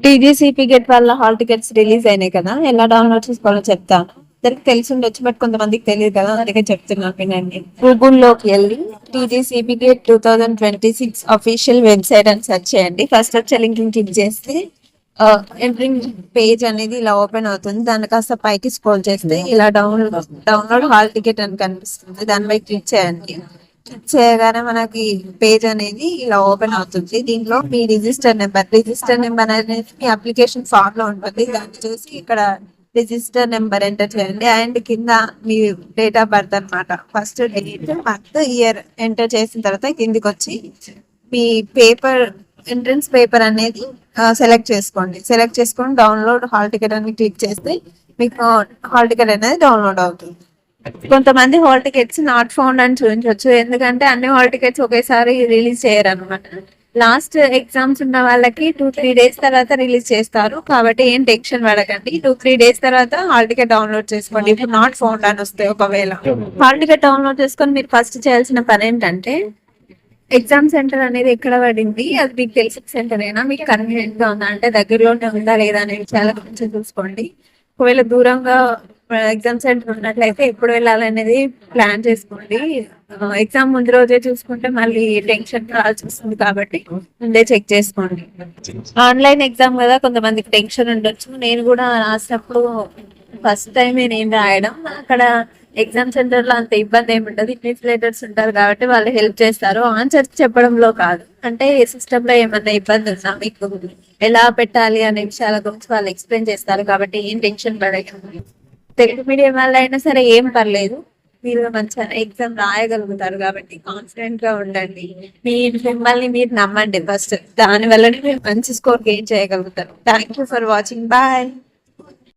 టీజీసీపీ get వాళ్ళ hall tickets release అయినాయి కదా, ఎలా డౌన్లోడ్ చేసుకోవాలో చెప్తాను. అందరికి తెలిసి ఉండొచ్చు, బట్ కొంతమందికి తెలియదు కదా, అందుకే చెప్తున్నాను వినండి. గూగుల్లోకి వెళ్ళి టీజీసీపీ గెట్ 2026 అఫీషియల్ వెబ్సైట్ అని సెర్చ్ చేయండి. ఫస్ట్ వచ్చే లింక్ క్లిక్ చేస్తే ఎంట్రింగ్ పేజ్ అనేది ఇలా ఓపెన్ అవుతుంది. దాన్ని కాస్త పైకి స్క్రోల్ చేస్తే ఇలా డౌన్లోడ్ హాల్ టికెట్ అని కనిపిస్తుంది. దానిపై క్లిక్ చేయండి. క్లిక్ చేయగానే మనకి పేజ్ అనేది ఇలా ఓపెన్ అవుతుంది. దీంట్లో మీ రిజిస్టర్ నెంబర్ అనేది మీ అప్లికేషన్ ఫామ్ లో ఉంటుంది. దాన్ని చూసి ఇక్కడ రిజిస్టర్ నెంబర్ ఎంటర్ చేయండి. అండ్ కింద మీ డేట్ ఆఫ్ బర్త్ అనమాట, first date month year enter చేసిన తర్వాత కిందికి వచ్చి మీ ఎంట్రన్స్ పేపర్ అనేది సెలెక్ట్ చేసుకొని డౌన్లోడ్ హాల్ టికెట్ అని క్లిక్ చేస్తే మీకు హాల్ టికెట్ అనేది డౌన్లోడ్ అవుతుంది. కొంతమంది హాల్ టికెట్స్ నాట్ ఫౌండ్ అని చూపించవచ్చు, ఎందుకంటే అన్ని హాల్ టికెట్స్ ఒకేసారి రిలీజ్ చేయరు అనమాట. లాస్ట్ ఎగ్జామ్స్ ఉన్న వాళ్ళకి 2-3 డేస్ తర్వాత రిలీజ్ చేస్తారు. కాబట్టి ఏం టెన్షన్ పడకండి. 2-3 డేస్ తర్వాత హాల్ టికెట్ డౌన్లోడ్ చేసుకోండి. ఇప్పుడు నాట్ ఫౌండ్ అని వస్తాయి. ఒకవేళ హాల్ టికెట్ డౌన్లోడ్ చేసుకొని మీరు ఫస్ట్ చేయాల్సిన పని ఏంటంటే, ఎగ్జామ్ సెంటర్ అనేది ఎక్కడ పడింది, అది మీకు తెలిసిన సెంటర్ అయినా మీకు కన్వీనియంట్ గా ఉందా అంటే దగ్గరలోనే ఉందా లేదా అనే విషయాల గురించి చూసుకోండి. ఒకవేళ దూరంగా ఎగ్జామ్ సెంటర్ ఉన్నట్లయితే ఎప్పుడు వెళ్ళాలనేది ప్లాన్ చేసుకోండి. ఎగ్జామ్ ముందు రోజే చూసుకుంటే మళ్ళీ టెన్షన్ రావాల్సి వస్తుంది, కాబట్టి ముందే చెక్ చేసుకోండి. ఆన్లైన్ ఎగ్జామ్ కదా, కొంతమందికి టెన్షన్ ఉండొచ్చు. నేను కూడా రాసినప్పుడు ఫస్ట్ టైం నేను రాయడం, అక్కడ ఎగ్జామ్ సెంటర్ లో అంత ఇబ్బంది ఏమి ఉండదు. ఇన్విజిలేటర్స్ ఉంటారు కాబట్టి వాళ్ళు హెల్ప్ చేస్తారు. ఆన్సర్స్ చెప్పడంలో కాదు, అంటే సిస్టమ్ లో ఏమన్నా ఇబ్బంది ఉందా, మీకు ఎలా పెట్టాలి అనే విషయాల గురించి వాళ్ళు ఎక్స్ప్లెయిన్ చేస్తారు. కాబట్టి ఏం టెన్షన్ పడకండి. తెలుగు మీడియం వల్ల అయినా సరే ఏం పర్లేదు, మీరు మంచిగా ఎగ్జామ్ రాయగలుగుతారు. కాబట్టి కాన్ఫిడెంట్ గా ఉండండి. మిమ్మల్ని మీరు నమ్మండి ఫస్ట్, దాని వల్లనే మీరు మంచి స్కోర్ గెయిన్ చేయగలుగుతారు. Thank you for watching. Bye.